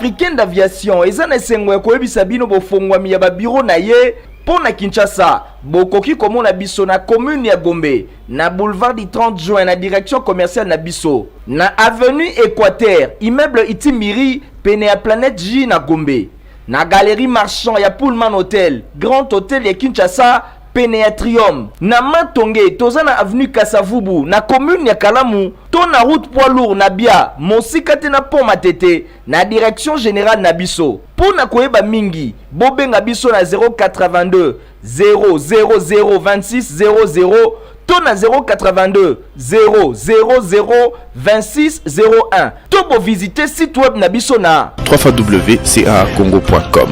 africaine d'aviation eza na esengo ya koyebisa bino bofongwami ya babiro na ye mpo na Kinshasa. Bokoki komona biso na commune ya Gombe, na boulevard du 30 juin na direction commerciale na biso, na avenue Équateur immeuble Itimiri pene ya Planète J na Gombe, na galerie marchand ya Pullman Hotel Grand Hotel ya Kinshasa pene ya Triumph, na Matonge toza na avenue Kasavubu na commune ya Kalamu, to na route poids lourd na Bia mosika te na pont Matete na direction générale na biso. Pona koyeba mingi bobenga biso na 082 000 26 00 to na 082 000 26 01 to bo visiter site web na biso na www.caacongo.com.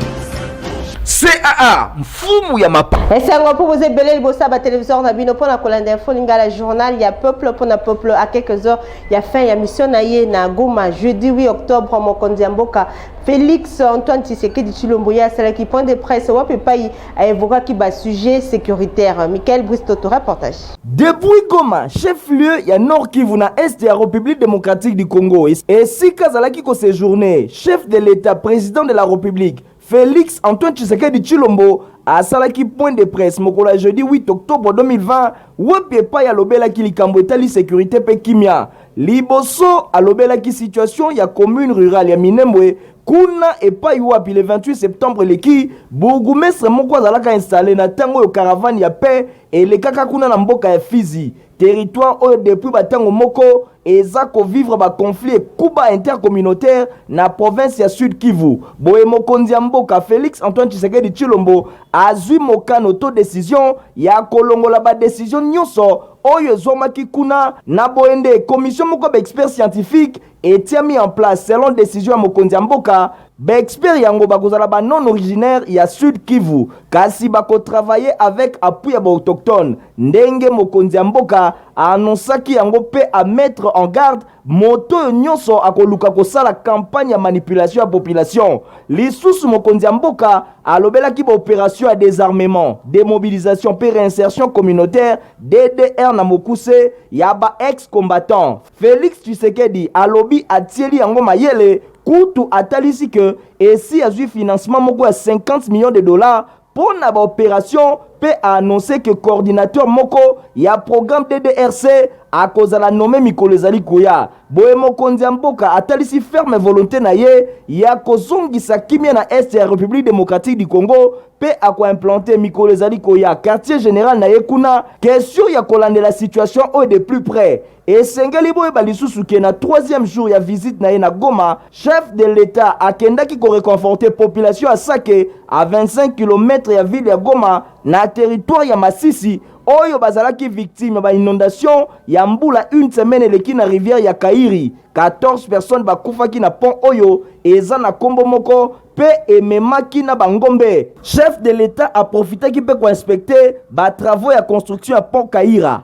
CAA mfumu ya mapa. Esango pour vous ébeler le bossa ba téléviseur na bino pona kolanda info lingala journal ya peuple pona peuple à quelques heures ya fin ya mission na ye na Goma jeudi 8 octobre mokonzi mboka Félix Antoine Tshisekedi Tshilombo ya sala qui point de presse wa pepai a évoqué qui ba sujet sécuritaire. Michael Bristoto reportage. Depuis Goma, chef-lieu ya Nord Kivu na Est ya République démocratique du Congo et si kazalaki ko séjourner chef de l'État président de la République Félix Antoine Tshisekedi Tshilombo a salaki point de presse mokola jeudi 8 octobre 2020 wapie pa ya lobela ki likambo etali sécurité pe kimia liboso a lobela ki situation ya commune rurale ya Minembwe kuna epai wapi le 28 septembre leki bourgmestre moko azalaka installé na tango yo caravane ya paix elekaka kuna na mboka ya Fizi territoire oyo depuis batango moko eza ko vivre ba conflit kuba intercommunautaire na province ya Sud Kivu. Boye mokonzi ya mboka Félix Antoine Tshisekedi Tshilombo azui mokano to décision ya kolongola ba décision nyonso oyo ezomaki kuna na boende commission moko ba expert scientifique et mis en place selon décision ya mokonzi ya mboka ba expert yango bakozala ba non originaire ya Sud Kivu kasi bako travailler avec appui ya ba autochtone ndenge mokonzi ya mboka annonsaki yango pe à mettre en garde moto nyonso akoluka kosala campagne ya manipulation ya population. Lisusu mokonzi ya mboka alobelaki ba opération ya désarmement, démobilisation pe réinsertion communautaire DDR na mokuse ya ba ex-combattant. Félix Tshisekedi alobi atieli yango mayele kutu atalisi que esi azui financement moko ya 50 millions de dollars pour na ba opération peut annoncer que coordinateur moko ya programme DDRC a cause la nommé Mikolo Ezali Koya. Boye mokonzi ya mboka atalisi ferme volonté na ye ya kozongisa kimia na Est ya République démocratique du Congo pe akwa implanter Mikolo Ezali Koya quartier général na ye kuna question ya kolande la situation au de plus près. Et sengeli boye balisusu ke na 3e jour ya visite na ye na Goma, chef de l'État akenda ki ko réconforter population à Sake à 25 km ya ville ya Goma na territoire ya Masisi oyo bazalaki victime ba inondation ya mbula une semaine eleki na rivière ya Kairi. 14 personnes bakufaki na pont oyo eza na kombo moko pe ememaki na bangombe. Chef de l'État a profité ki pe ko inspecter ba travaux ya construction ya pont Kaira.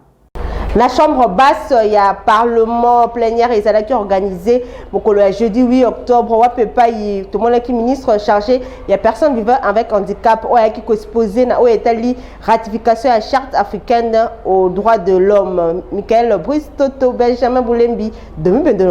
La chambre basse, il y a parlement plénière et ça a été organisé le jeudi 8 octobre. Tout le monde est ministre chargé. Il y a personne vivant avec handicap qui est exposé à la ratification de la charte africaine aux droits de l'homme. Michael Bristoto, Benjamin Boulembi, 2022.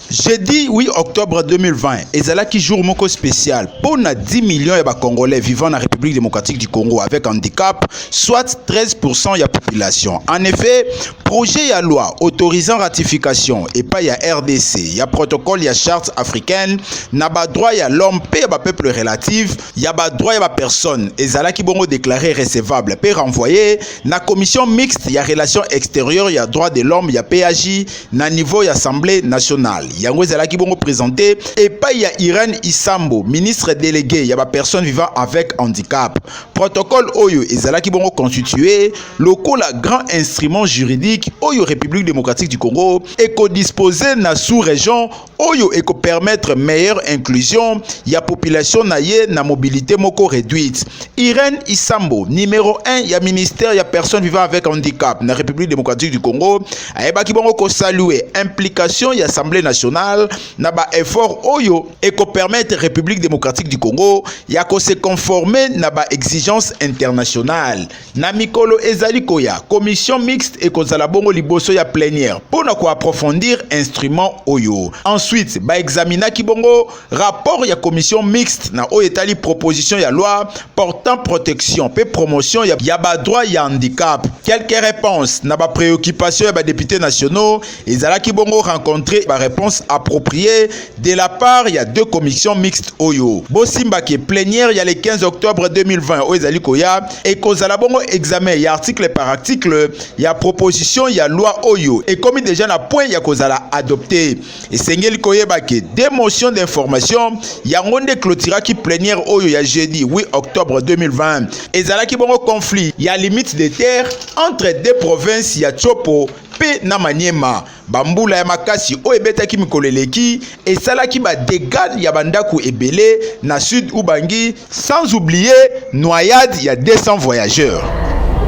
Jeudi 8 octobre 2020, ezalaki jour moko spécial pour 10 millions de Congolais vivant dans la République démocratique du Congo avec handicap, soit 13% de la population. En effet, projet de loi autorisant ratification et pas ya RDC, il y a protocole, il y a charte africaine, n'a pas droit à l'homme, il y a peuple relatif, il y a pas droit à personne. Ezalaki bongo déclaré recevable, peut renvoyer na commission mixte, il y a relations extérieures, il y a droit de l'homme, il y a PAJ, na niveau il y a Assemblée nationale. Yango ezalaki bongo présenté et pas il y a Irène Isambo, ministre délégué, il y a ba personne vivant avec handicap. Protocole oyo ezalaki bongo constitué local grand instrument juridique oyo République démocratique du Congo et ko disposer na sous-région oyo et ko permettre meilleure inclusion ya population na ye na mobilité moko réduite. Irène Isambo, numéro 1 ya ministère ya personne vivant avec handicap na République démocratique du Congo, ayebaki bongo ko saluer implication ya Assemblée nationale international na ba effort oyo et ko permettre République démocratique du Congo ya ko se conformer na ba exigence internationale. Na mikolo ezali koya commission mixte et kozala bongo liboso ya plénière pona ko approfondir instrument oyo. Ensuite ba examina ki bongo rapport ya commission mixte na oyo etali proposition ya loi portant protection pe promotion ya ba droit ya handicap. Quelques réponses na ba préoccupation ya ba députés nationaux ezalaki bongo rencontrer ba réponse appropriée de la part ya deux commissions mixtes oyo. Bosimba ki plénière ya le 15 octobre 2020 oyo ezali koya et kozala bongo examen ya article par article ya proposition ya loi oyo et comme déjà na point ya kozala adopté et sengeli koyeba ke des motions d'information ya ngonde clôtura ki plénière oyo ya jeudi 8 octobre 2020 ezalaki bongo conflit ya limite de terre entre deux provinces ya Chopo pe na Maniema. Bambula ya makasi o ebetaki mikolo eleki esalaki ba dégâts ya bandaku ebele na sud Ubangi, sans oublier noyade ya 200 voyageurs.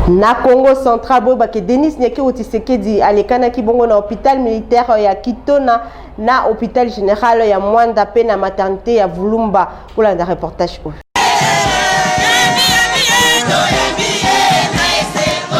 Na Congo central boyebake Denis Nyakiro Tshisekedi alekanaki bongo na hôpital militaire ya Kitona na hôpital général ya Mwanda pe na maternité ya Vulumba. Kolanda reportage oyo.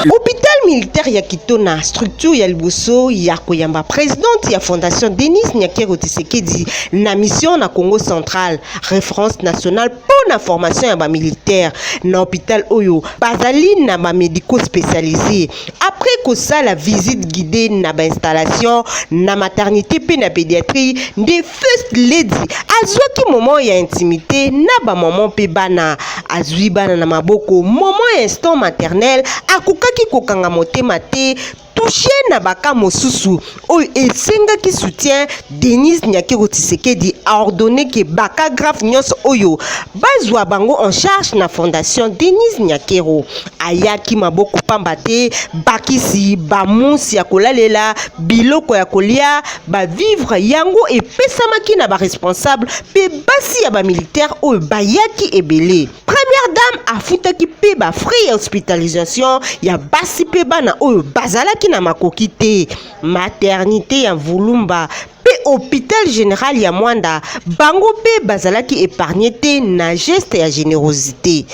Hôpital militaire ya Kitona, structure ya liboso ya koyamba présidente ya fondation Denis Nyakiro Tshisekedi na mission na Congo central, référence nationale pour la formation ya ba militaire na hôpital oyo bazali na ba médicaux spécialisés. Après que ça la visite guidée na ba installation na maternité pe na pédiatrie de first lady azwaki moment ya intimité na ba maman pe bana azwi bana na maboko moment instant maternel akukaki kokanga motema te touché na baka mosusu oyo esengaki soutien. Denis Nyakiro Tshisekedi a ordonné que baka grave nyonso oyo bazwa bango en charge na fondation Denis Nyakiro ayaki maboko pamba te bakisi bamusi ya kolalela biloko ya kolia ba vivre yango epesamaki na ba responsable pe basi ya ba militaire oyo bayaki ebele. Première dame afutaki pe ba frais ya hospitalisation ya basi pe bana oyo bazalaki na makoki te. Maternité ya Vulumba pe hôpital général ya Mwanda bango pe bazalaki épargné te na geste ya générosité.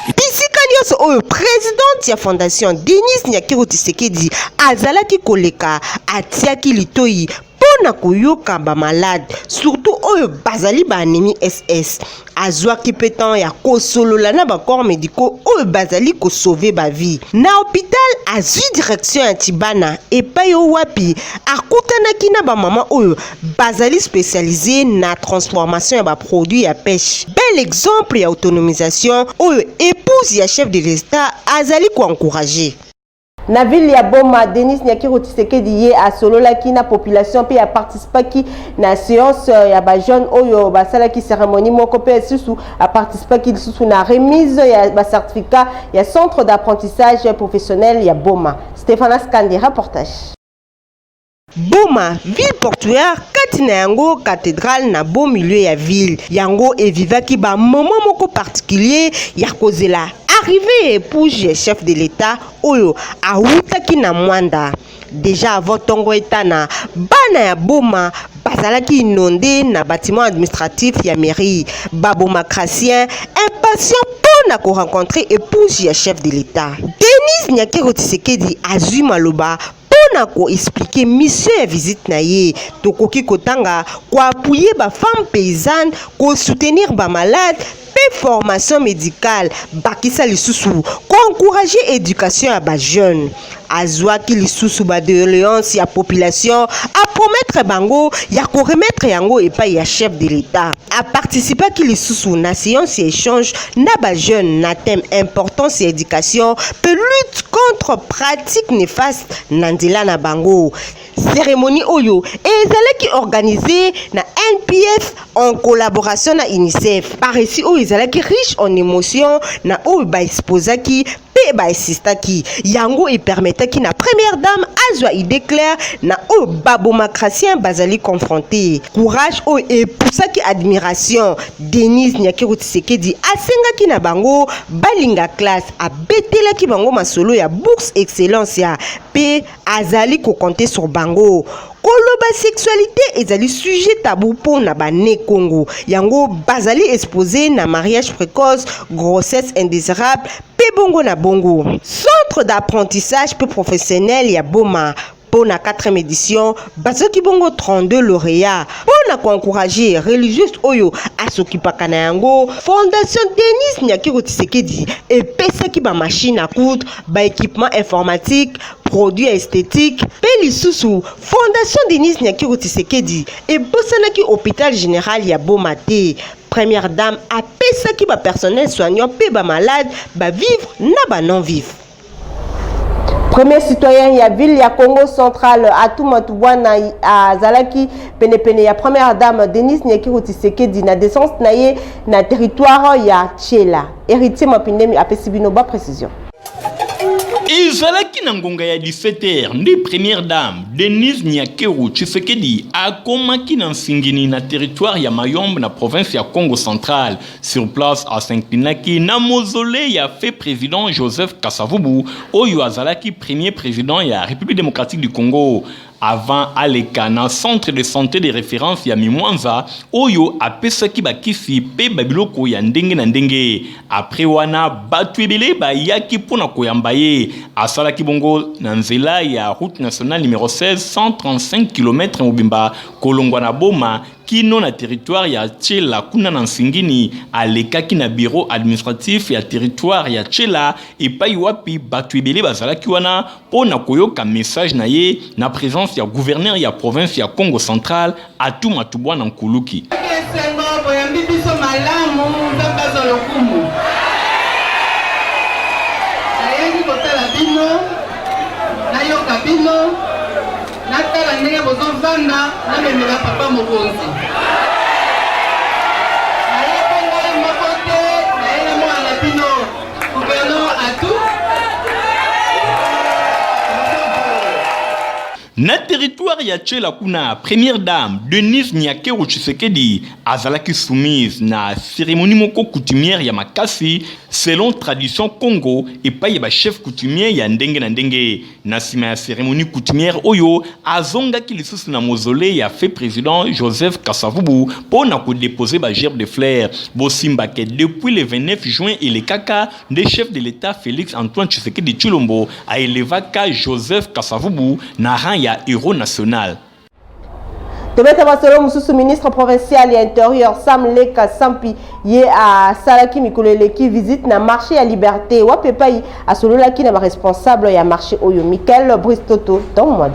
Bisika nyonso oyo présidente ya fondation Denis Nyakiro Tshisekedi azalaki koleka atiaki litoi pona koyoka ba malade surtout oyo bazali ba anémie SS azwaki petan ya kosolola na ba corps médicaux oyo bazali ko sauver ba vie na hôpital azwi direction ya Tibana epai o wapi akutanaki na ba mama oyo bazali spécialisé na transformation ya ba produits ya pêche. Bel exemple ya autonomisation oyo épouse ya chef de l'État azali ko encourager. Na ville ya Boma, Denis Nyakiro Tshisekedi ye asololaki na population pe ya participaki na séance ya ba jeune oyo basalaki cérémonie moko pe susu a participaki susu na remise ya ba certificat ya centre d'apprentissage professionnel ya Boma. Stéphane Skandi reportage. Boma, ville portuaire, katina yango cathédrale na beau milieu ya ville. Yango evivaki ba moment moko particulier ya kozela arrivé épouse chef de l'État oyo awutaki na Mwanda. Déjà avant tongo etana bana ya Boma bazalaki inondé na bâtiment administratif ya mairie. Baboma Krasien impatient pour ko rencontrer épouse ya chef de l'État. Denis Nyakiro Tshisekedi azui maloba na ko expliquer mission ya visite na ye tokoki kotanga ko appuyer ba femme paysanne ko soutenir ba malade pe formation médicale bakisa lisusu ko encourager éducation ya ba jeune azwaki lisusu ba doléance ya population a promettre bango ya ko remettre yango epai ya chef de l'État a participer ki lisusu na séance échange na ba jeune na thème importance et éducation pe lutte contre pratique néfaste na nzela na bango. Cérémonie oyo ezalaki organisée na NPF en collaboration na UNICEF. Par ici oyo ezalaki riche en émotions na oyo ba exposaki pe ba assistaki yango e permetaki na première dame azwa idée claire na oyo Baboma Krasien bazali confronté. Courage oyo e poussaki admiration. Denis Nyakiro Tshisekedi asengaki na bango balinga classe abetelaki bango masolo ya bourse excellence ya pe azali ko compter sur bango. koloba sexualité ezali sujet tabou pour na bane Congo. Yango bazali exposé na mariage précoce, grossesse indésirable, pe bongo na bongo. Centre d'apprentissage peu professionnel ya Boma. Pour la 4e édition, Bazoki Bongo 32 lauréats. Pour encourager religieuse Oyo à s'occuper de yango, Fondation Denis Nyakiro Tshisekedi et Pesaki ba machine à coudre, ba équipement informatique, produits esthétiques, Pelisusu, Fondation Denis Nyakiro Tshisekedi et Bosanaki hôpital général ya Bomate. Première dame a Pesaki ba personnel soignant pe ba malade, ba vivre na ba non vivre. Premier citoyen ya ville ya Congo central Atumatubwana a Zalaki penepene ya première dame Denis Nyakiro Tshisekedi na décence na ye na territoire ya Tchela. Héritier Mapindemi a Pesibinoba précision. Ezalaki na ngonga ya 17h ndi première dame Denis Nyakiro Tshisekedi akomaki na nsingini na territoire ya Mayombe na province ya Congo central. Sur place asinklinaki na mausolée ya fait président Joseph Kasavubu oyo azalaki premier président ya République démocratique du Congo. Avant aleka na centre de santé de référence ya Mimwanza oyo apesaki bakisi pe babiloko ya ndenge na ndenge. Après wana batu ebele bayaki pona koyamba ye. Asalaki bongo na nzela ya route nationale numéro 16 135 km mobimba kolongwa na Boma kino na territoire ya Tchela kuna na nsingini alekaki na bureau administratif ya territoire ya Tchela epai wapi batu ebele bazalaki wana pona koyoka message na ye na présence ya gouverneur ya province ya Congo central Atumatubwana Nkuluki. Natala ndenge bozovanda na memela papa mokonzi nayekonga moko te nayela mwana bino gouverneur atu na territoire ya Tchela kuna première dame Denis Nyakiro Tshisekedi azalaki soumise na cérémonie moko coutumière ya makasi selon tradition Congo epai ba chef coutumier ya ndenge na ndenge. Na sima ya cérémonie coutumière oyo azongaki lisusu na mausolée ya fait président Joseph Kasavubu pona ko déposer ba gerbe de fleurs. Bosimba ke depuis le 29 juin et le kaka des chefs de l'État Félix Antoine Tshisekedi Tshilombo a élevé Joseph Kasavubu na rang ya héros national. Tebeta Basolo Mususu ministre provincial et intérieur Sam Leka Sampi ye a Salaki Mikoleleki visite na marché à liberté wa pepai a sololaki na responsable ya marché oyo Michael Bristoto dans moi.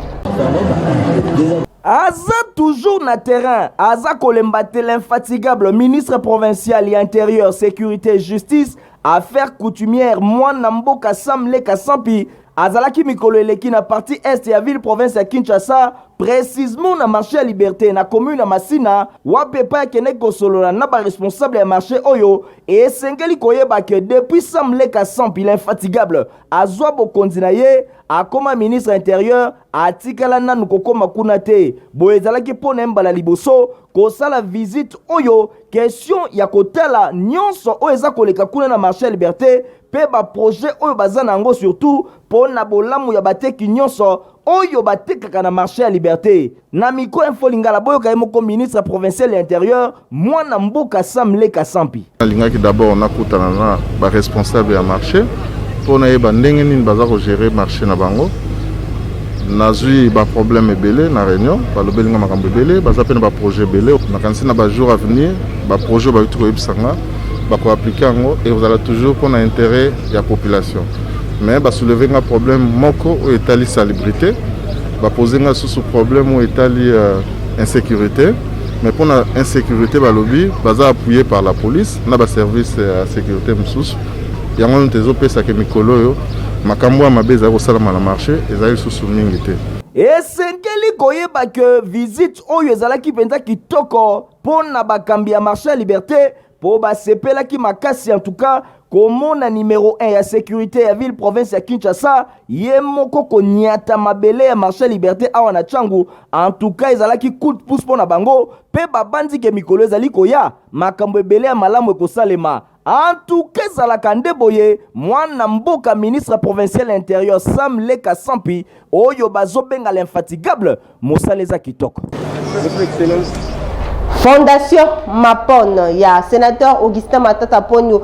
Aza toujours na terrain, Aza Kolembate l'infatigable ministre provincial et intérieur sécurité et justice affaires coutumières Mwana Mboka Sam Leka Sampi azalaki mikolo eleki na partie est ya ville province ya Kinshasa précisément na marché à liberté na commune ya Masina wapepa kene kosolola na ba responsable ya marché oyo et sengeli koyeba que depuis Sam Leka Sampi l'infatigable azwa bokonzi na ye akoma ministre intérieur atikala nanu kokoma kuna te boye ezalaki pona mbala liboso kosala visite oyo question ya kotala nyonso oyo eza koleka kuna na marché à liberté pe ba projet oyo baza nango surtout pona bolamu ya bateki nyonso oyo batekaka na marché à liberté. Na miko info lingala boyoka moko ministre provincial et intérieur Mwana Mboka Sam Leka Sampi. Lingaki d'abord nakutana na ba responsable ya marché pona yeba ndenge nini baza ko gérer marché na bango. Nazui ba problème ebele na réunion ba lobelinga makambo ebele baza pena ba projet ebele na kanisi na ba jour à venir ba projet ba yutuko yebisanga ba ko appliquer yango et vous allez toujours pour l'intérêt de la population. Mais ba soulever un problème moko ou étali salubrité, ba poser un sous problème ou étali insécurité. Mais pour la insécurité ba lobby, baza appuyé par la police, na ba service de sécurité msous. Yango ntezo pesa ke mikolo yo makambo ya mabeza ko sala na marché ezali sous mingi te. Esengeli koyeba que visite oyo ezalaki penza kitoko pona bakambi ya marché à liberté po basepelaki makasi en tout cas komona numéro 1 ya sécurité ya ville province ya Kinshasa ye moko konyata mabele ya marché à liberté awa na Tchangu en tout cas ezalaki coup de pouce pona bango pe babandi ke mikolo ezali koya makambo ebele ya malamu ekosalema En tout cas, ezalaka nde boye mwana mboka ministre provincial intérieur Sam Leka Sampi oyo bazobenga l'infatigable mosala eza kitoko. Fondation Mapon, il y a sénateur Augustin Matata Ponyo,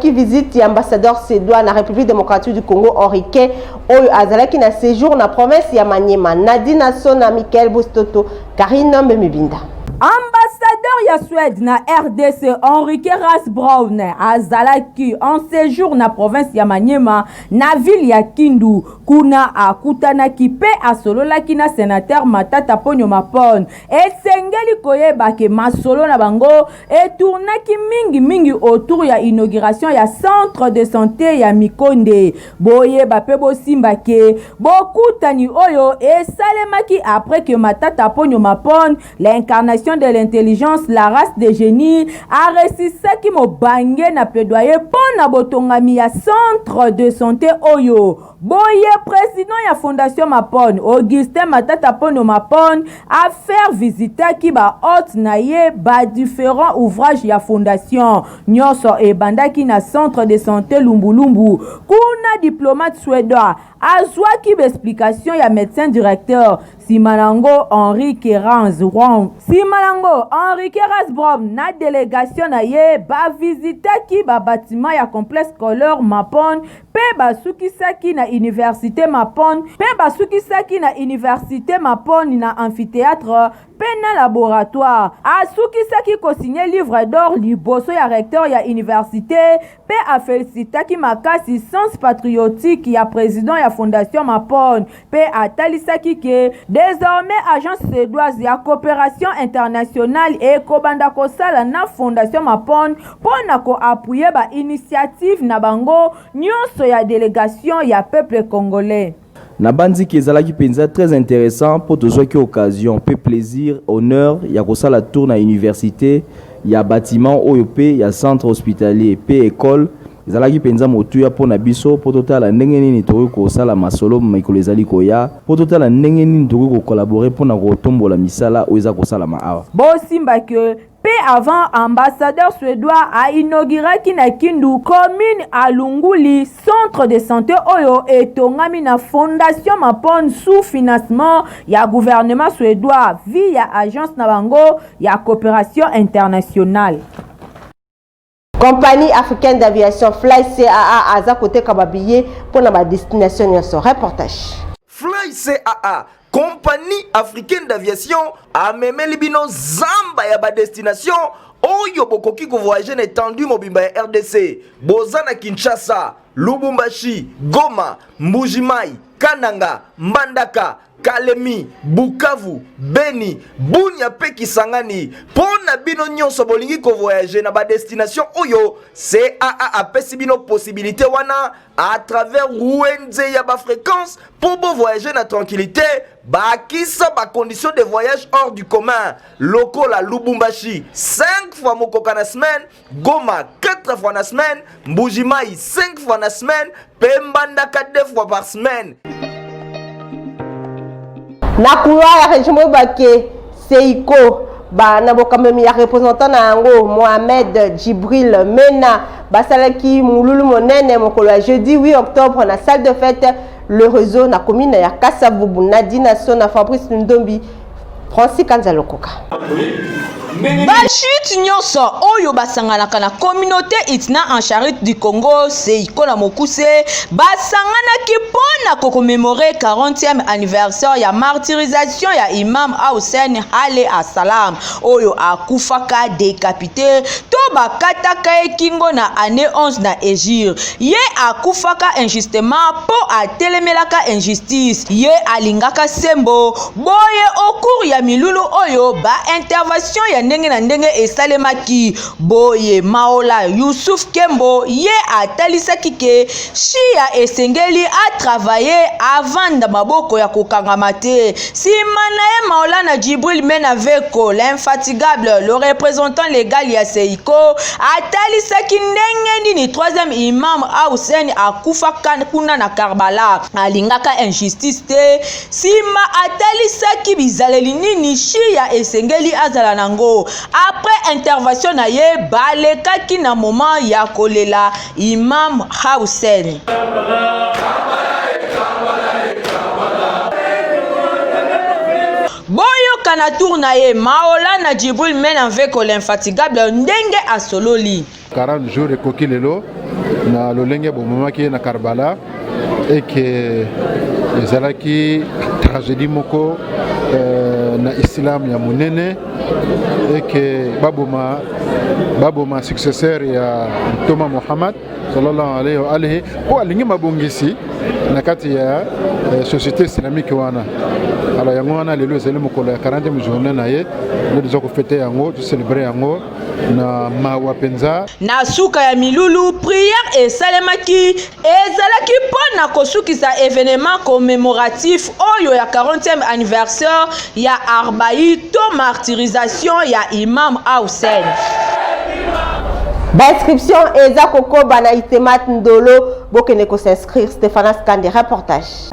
qui visite l'ambassadeur Sédois na République démocratique du Congo, Henrique, Oyo Azalaki na séjour na province ya Maniema, Nadine Sona, Michael Bostoto, Karine Mbemibinda. Ambassadeur ya Suède na RDC Henrique Rasbrown azalaki en séjour na province ya Maniema na ville ya Kindu kuna akutanaki pe asololaki na sénateur Matata Ponyo Mapon esengeli koyeba ke masolo na bango etournaki mingi autour ya inauguration ya centre de santé ya Mikonde boyeba pe bosimba ke bokutani oyo esalemaki après que Matata Ponyo Mapon l'incarnation de l'intelligence, la race des génies, a réussi qui mo bangé na plaidoyer pour na botongami ya centre de santé Oyo. Boye président ya fondation Mapon, Augustin Matata Ponyo Mapon, a faire visiter qui ba hôte na ye ba différents ouvrages ya fondation. Nyonso e bandaki na centre de santé Lumbulumbu. Kuna diplomate suédois, azwa ki explication ya médecin directeur Simanango Henri Keranz Simanango Henri Keranz Brom na délégation na ye ba visita ki ba bâtiment ya complexe scolaire Mapon pe ba sukisaki na université Mapon pe ba sukisaki na université Mapon na amphithéâtre pe na laboratoire asukisaki ko signer livre d'or liboso ya recteur ya université pe a félicitaki makasi sens patriotique ya président ya fondation Mapon pe atalisaki ke désormais agence suédoise ya coopération internationale et kobanda kosala na fondation Mapon pona ko appuyer ba initiative na bango nyonso ya délégation ya peuple congolais. Nabandi qui ezalaki penza très intéressant pour tous ceux qui occasion peu plaisir honneur ya kosala tour na université ya bâtiment OYP ya centre hospitalier pe école ezalaki penza motuya pona biso po totala ndenge nini tokoki kosala masolo mikolo ezali koya po totala ndenge nini tokoki kokolaborer pona kotombola misala oyo eza kosala maawa bosimba ke pe avant ambassadeur suédois a inauguré na Kindu commune Alunguli centre de santé oyo etongami na fondation Mapon sous financement ya gouvernement suédois via agence na bango ya coopération internationale. Compagnie africaine d'aviation Fly CAA aza kote kababiye pour na destination ya son reportage. Fly CAA compagnie africaine d'aviation amemeli bino zamba ya ba destination oyo bokoki ko voyager na étendue mobimba ya RDC bozana Kinshasa, Lubumbashi, Goma, Mbujimai, Kananga, Mbandaka, Kalemi, Bukavu, Beni, Bunia pe Kisangani. Pona bino nyonso bolingi ko voyager na ba destination oyo CAA apesi bino possibilité wana à travers Rwenze ya ba fréquence pour bo voyager na tranquillité. Bakisa ba condition de voyage hors du commun. Loko la Lubumbashi 5 fois mokoka na semaine, Goma 4 fois na semaine, Mbujimai 5 fois na semaine, Pembandaka 2 fois par semaine. Na couloir ya région Bake Seiko ba na bokamemi ya représentant na yango Mohamed Djibril Mena basalaki mululu monene mokolo ya jeudi 8 octobre na salle de fête le réseau na commune ya Kasavubu Nadina Sona Fabrice Ndombi Francis Kanzalokoka. Bachute nyonso oyo basanganaka na communauté Itna en Charite du Congo Seiko na Mokuse basanganaki pona ko commémorer 40e anniversaire ya martyrisation ya Imam Hussein Haile Assalam oyo akufaka décapité to bakataka ekingo na année 11 na Égir ye akufaka injustement po atelemelaka injustice ye alingaka sembo boye au cours ya milulu oyo ba intervention ya ndenge na ndenge esalemaki boye Maola Youssouf Kembo ye atalisaki ke Shia esengeli a travailler avant da maboko ya kokangama te sima na ye Maolana Djibril Menaveko l'infatigable le représentant légal ya Seiko atalisaki ndenge nini 3e imam Hussein akufa kuna na Karbala alingaka injustice te sima atalisaki bizaleli nini shia esengeli azala nango après intervention na ye balekaki na moment ya kolela imam Hussein. Boyo kana tourna ye Maolana Djibril mène avec l'infatigable ndenge asololi 40 jours de kokilelo na lolenge bomomaki na Karbala et que ezalaki tragédie moko na islam ya munene et que baboma successeur ya Thomas Muhammad sallallahu alayhi wa alihi po alingi mabongisi na kati ya société islamique wana. Alors yango wana lelo ezali mokolo ya 40e journée na ye ndio ko fêter yango to célébrer yango na mawa penza na suka ya milulu prière et salemaki ezalaki pona kosukisa événement commémoratif oyo ya 40e anniversaire ya Arbaï to martyrisation ya Imam Hussein. Inscription eza koko bana itemat ndolo bokene ko s'inscrire. Stéphane Skande reportage.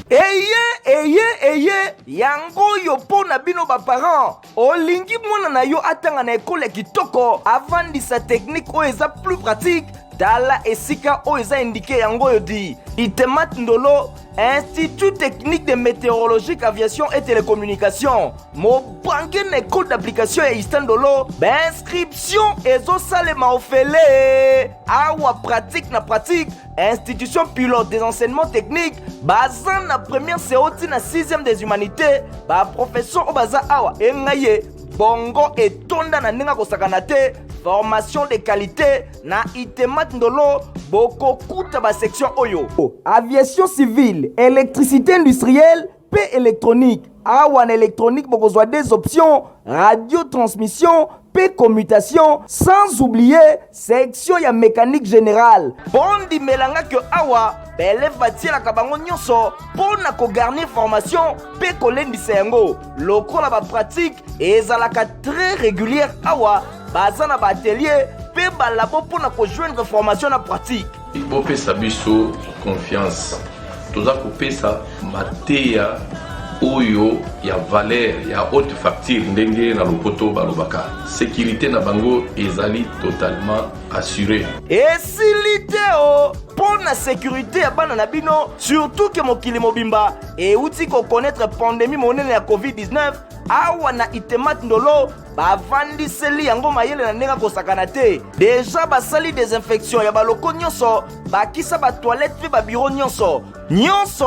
Eye yango yo pona bino ba parents olingi mwana na yo atanga na ekole kitoko avandisa technique oyo eza plus pratique tala esika oyo eza indiqué yango yo di Itemat Ndolo Institut technique de météorologie, aviation et télécommunication. Mo banque na école d'application ya Istandolo. Inscription ezo salema ofele. Awa pratique na pratique. Institution pilote des enseignements techniques. Bazan na première séoti na 6e des humanités. Ba professeur obaza awa engaye. Bongo etonda na nenga kosakana te. Formation de qualité na Itemat Ndolo boko kuta ba section oyo. Aviation civile, électricité industrielle, paix électronique. Awan électronique bokozwa des options, radiotransmission, paix commutation, sans oublier section ya mécanique générale. Bondi melanga que awa bele vatie la kabango nyonso pona ko garnir formation paix kolendi sengo. Lokola ba pratique ezalaka très régulière awa bazana ba atelier pe balabo pona ko joindre formation na pratique. Bopesa biso confiance toza kopesa mateya oyo ya valeur ya haute facture ndenge na lopoto balobaka sécurité na bango ezali totalement assurée esiliteo pour la sécurité ya bana na bino surtout que mokili mobimba et outi ko connaître pandémie monene ya COVID-19 awa na Itemat Ndolo bavandiseli yango mayele na ndenga kosakana te déjà basali désinfection ya baloko nyonso bakisa ba toilette pe ba bureau nyonso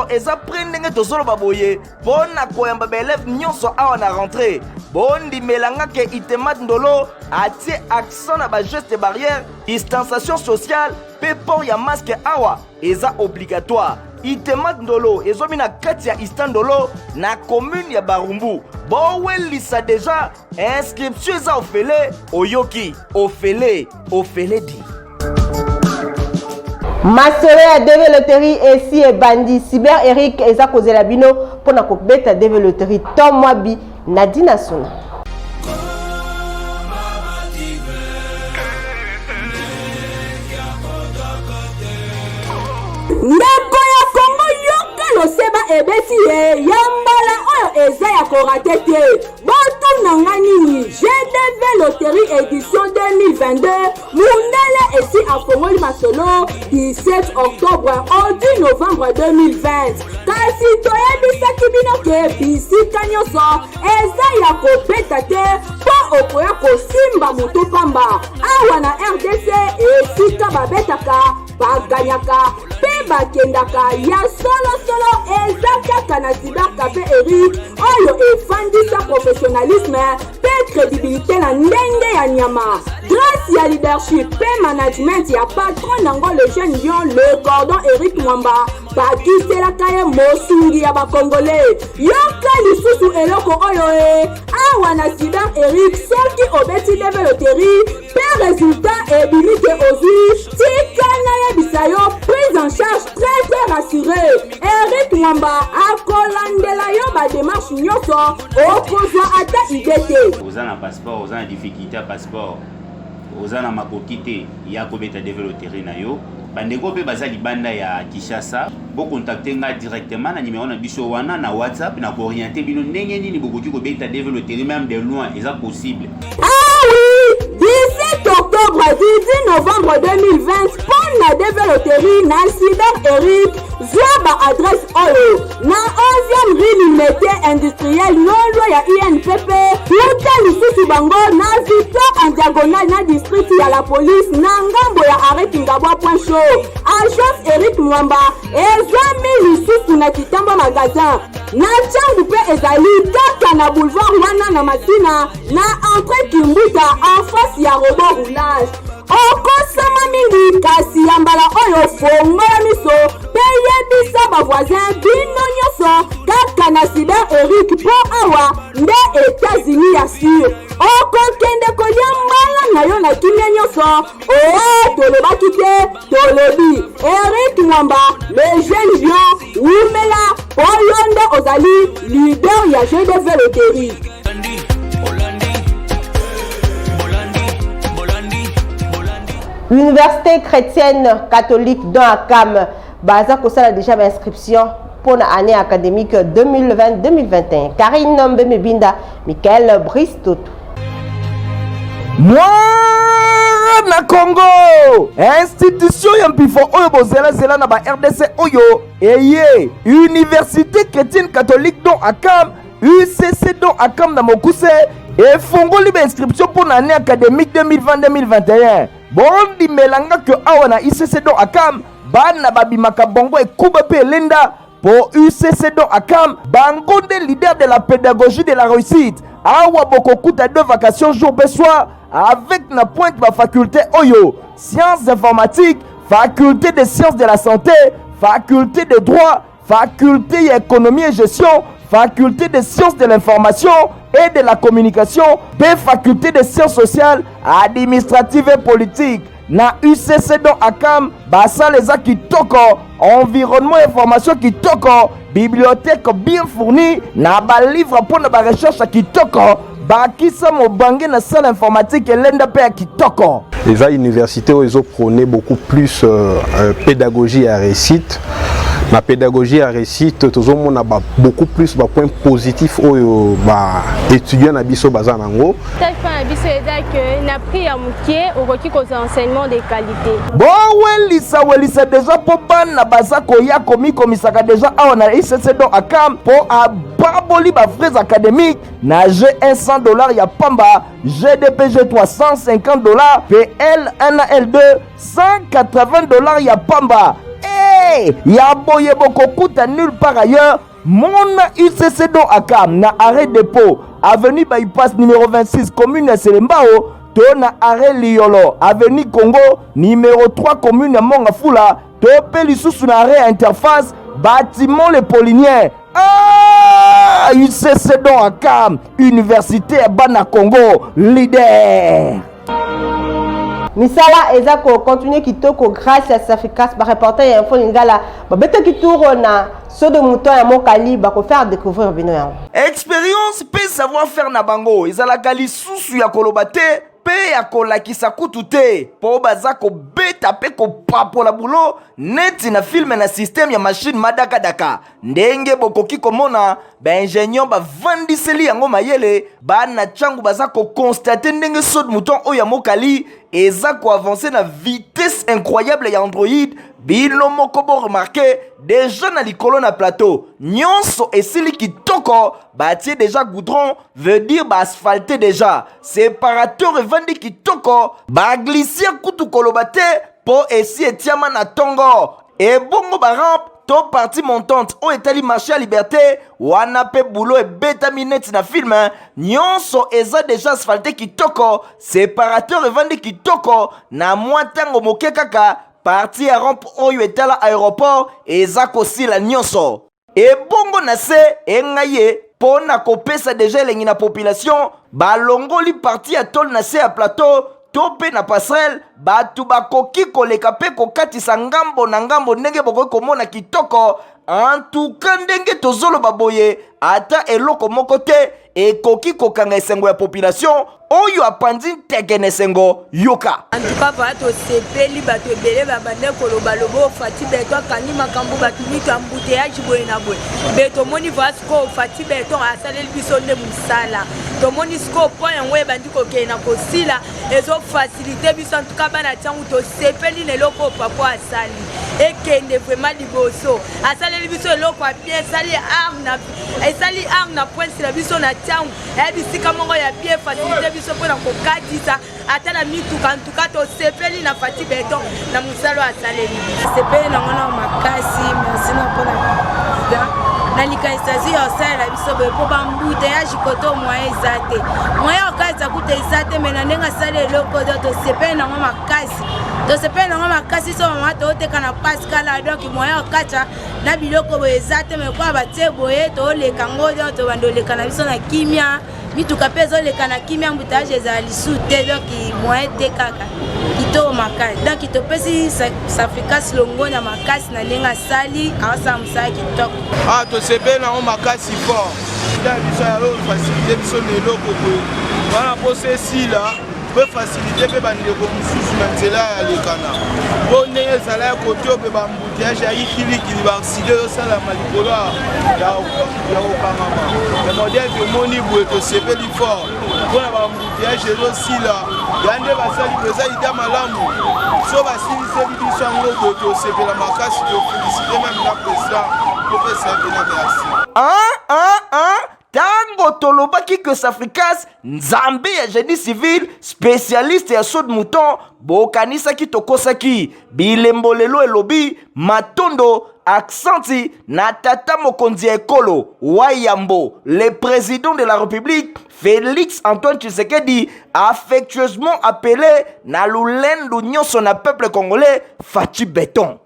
eza prendenge tozolo baboye pona koyamba ba élève nyonso awa na rentrée bondi melanga ke Itemat Ndolo atie accent na ba geste barrière distanciation sociale pe port ya masque awa eza obligatoire. Itemat Ndolo ezomi na kati ya Istandolo na commune ya Barumbu. Bowelisa déjà inscription eza ofele oyoki ofele di. Masere ya DV Loterie esi e bandi Cyber Eric eza kozela bino pona kobeta DV Loterie Tom Mwabi Nadina Suna. Ndeko ya Kongo yoka loseba ebesi ye yambala oyo eza ya korate te boto na nganini GDV Loterie édition 2022 mundele esi afongoli masolo 17 octobre au 10 novembre 2020 kasi toyebisaki bino ke bisika nyonso eza ya kobeta te po okoya kosimba moto pamba awa na RDC esika babetaka baganyaka pe bakendaka ya solo eza kaka na Cyber Café Eric oyo efandisa professionnalisme pe crédibilité na ndenge ya nyama grâce ya leadership pe management ya patron nango le jeune lion le cordon Eric Mwamba bakiselaka ye mosungi ya bakongolais yoka lisusu eloko oyo awa na Cyber Eric soki obeti DV Loterie pe résultat ebimi ke ozwi tikana yebisa yo prise en charge très rassurée. Eric Mwamba akolandela yo ba démarche nyonso okozwa ata idée te. Oza na passeport, oza na difficulté à passeport. ozana makokite ya kobeta développer na yo bandeko pe bazali banda ya Kinshasa bo contacter nga directement na numéro na biso wana na WhatsApp na ko orienter bino ndenge nini bokoki kobeta développer même de loin est ça possible. Ah oui, 17 octobre à 18 novembre 2020 pour la développerie na Cyber Eric Zouaba adresse Oyo na 11e rue Limité industriel non ya INPP Luta lisusu bango na Victor en diagonale na district ya la police na ngambo ya arrêt Ngabwa point show agence Eric Mwamba ezwami lisusu na Kitambo magasin na changu pe ezali kaka na boulevard wana na Masina na entrée Kimbuta en face ya robot roulage okosama mingi kasi ya mbala oyo fongola miso pe yebisa bavoisin bino nyonso kaka na Cyber Eric po awa nde États-Unis ya sur okokende kolia mbala na yo na kimia nyonso tolobaki te tolobi Eric Mwamba le jeune lion wumela oyo nde ozali leader ya GDV Loterie. L'université chrétienne catholique dans Akam Baza Kosala déjà l'inscription pour l'année académique 2020-2021. Karine Mbemebinda, Michael Bristout. Moi na Congo institution ya mpifo oyo bozela zela na ba RDC oyo eye Université chrétienne catholique dans Akam UCC dans Akam na Mokuse et fongoli ba inscription pour l'année académique 2020-2021. Bondi melanga que awa na UCC do Akam bana babimaka bongo ekuba pe lenda pour UCC do Akam bango de leader de la pédagogie de la réussite awa bokokuta de vacations jour et soir avec na pointe ba faculté oyo sciences informatiques, faculté de sciences de la santé, faculté de droit, faculté économie et gestion, faculté de sciences de l'information et de la communication, des facultés de sciences sociales, administratives et politiques. Na UCC do Akam, basa les qui toko, environnement et formation qui toko, bibliothèque bien fournie, na ba livre pour na ba recherche qui toko, ba kisa mo bangé na salle informatique et l'enda pe qui toko. Les universités où ils ont prôné beaucoup plus pédagogie à réussite. Ma pédagogie à réussite, tout le monde a beaucoup plus de points positifs aux étudiants à Bisso Bazanango. Il a pris à Moukier au requis aux enseignements de qualité. Bon, Welissa déjà pour ban na bazako ya komi komisaka déjà on a ICC do Akam pour a barboli ba frais académiques na G100 $ ya pamba, GDPG 350 $, PL 1 L2 180 $ ya pamba. Ya boye boko kuta nulle part ailleurs. Mon UCC do Akam na arrêt dépôt avenue Bypass numéro 26 commune Selembao to na arrêt Liolo avenue Congo numéro 3 commune Mongafula to pe lisusu na arrêt interface bâtiment les Pauliniens. UCC do Akam université bana Congo leader. Misala ezako continue kitoko grâce à Safikas ba reporter info lingala ba beta kituro na so de mouton ya mokali ba ko faire découvrir bino yango. Expérience pe savoir faire na bango ezala kali susu ya kolobate pe ya kolakisa kutu te po bazako beta pe ko papola bulo neti na film na système ya machine madaka daka ndenge bokoki komona ba ingénieur ba vandiseli yango mayele ba na changu bazako constater ndenge so de mouton oya mokali ezako avancer na vitesse incroyable ya Android bino moko bo remarqué déjà na likolo na plateau nyonso esili kitoko batie déjà goudron veut dire ba asphalté déjà séparateur evandi kitoko ba glissier kutu kolobate po esi etiama na tongo et bongo ba rampe to partie montante o etali marché à liberté wana pe boulot et beta minette na film nyonso eza déjà asphalté kitoko séparateur evandi kitoko na mwatango moke kaka parti à rampe oyo etala aéroport eza kosila nyonso et bongo na se engaye pona kopesa déjà elengi na population balongoli parti à tol na se ya plateau tope na passerelle batu bakoki koleka pe kokatisa ngambo na ngambo ndenge bokoki komona kitoko en tout cas ndenge tozolo baboye ata eloko moko te ekoki kokanga esengo ya population oyo apandi tekene sengo yoka. Antuka bato sepeli bato ebele babande koloba lobo Fati Beton kangi makambo bato mito embouteillage boye na boye. Beto moni vasco Fati Beton asaleli biso nde musala. Tomoni sko point yango ebandi kokena kosila ezo faciliter biso antuka bana tiangu to sepeli neloko papa asali. Ekende vraiment liboso. Asaleli biso eloko a bien sali arme na point sila biso na tiangu. Ebisika mongo ya bien faciliter biso pona kokatisa atala mituka antuka to sepeli na Fati Beton na musalo asaleli. Sepeli na ngona makasi merci na pona na likaisasi ya osala biso be po bambouteillage koto moyen ezate moyen okaza kuta ezate mena ndenga sala eloko to sepeli na ngona makasi to sepeli na ngona makasi so mama to oteka na Pascal donc moyen okacha na biloko bo ezate me kwa batie boye to leka ngodo to bandoleka na biso na kimia mituka pe ezoleka na kimia embouteillage ezali sute donc moyen te kaka kito makasi donc to pesi Safricas longo na makasi na ndenga sali awasa musaki kitoko to sepeli na makasi fort da biso ya lo faciliter biso neloko ko wana pose sila peut faciliter pe bandeko mususu na nzela ya lekana po ndenge ezala ya kote ope bambouteillage ya ikilikili baaccident osala malikolo ya kokangama ya modele tomoni boye tosepeli fort mpona bambouteillage ezosila ya nde basali mpeza ida malamu so basiliseli biso yango boye tosepela makasi tofelicite meme na président topesa mpe na merci. Tango tolobaki que Safricas nzambe ya génie civil spécialiste ya saut de mouton bokanisaki tokosaki bilembo lelo elobi matondo accenti na tata mokonzi ya ekolo Wayambo. Le président de la République Félix Antoine Tshisekedi affectueusement appelé na lulendo nyonso na peuple congolais Fati Beton.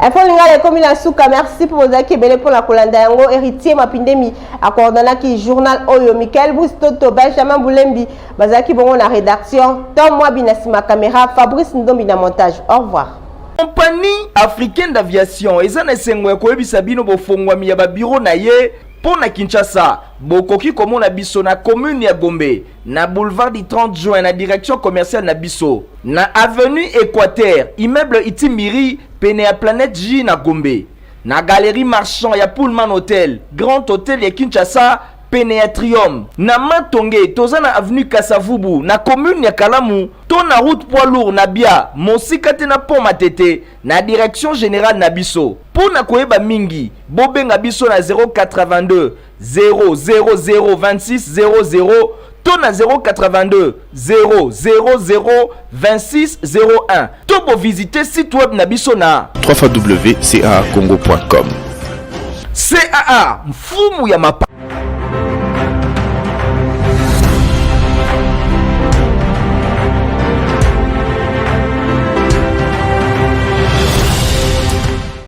Info Lingala commune à Souka, merci pour vos acquis pour la Kolanda Yango, héritier Mapindemi, accordana qui journal Oyo, Michael Boustoto, Benjamin Boulembi, Bazaki Bongo la rédaction, Tom Mwabinasi ma caméra, Fabrice Ndombi na montage. Au revoir. Compagnie africaine d'aviation, ezana sengwe ko ebisa bino bofongwa mi ya ba bureau na ye pona Kinshasa, bokoki komona biso na commune ya Gombe, na boulevard du 30 juin na direction commerciale na biso, na avenue Équateur, immeuble Itimiri, pene ya Planète J na Gombe, na galerie marchand ya Pullman Hotel, Grand Hotel ya Kinshasa, pene ya Triumph, na Matonge, toza na avenue Kasavubu, na commune ya Kalamu, to na route poids lourd na Bia, mosika te na pont Matete, na direction générale na biso. Pona koyeba mingi, bobenga biso na 082 000 26 00, to na 082 000 26 01. To bo visiter site web na biso na www.caacongo.com. CAA, mfumu ya mapa.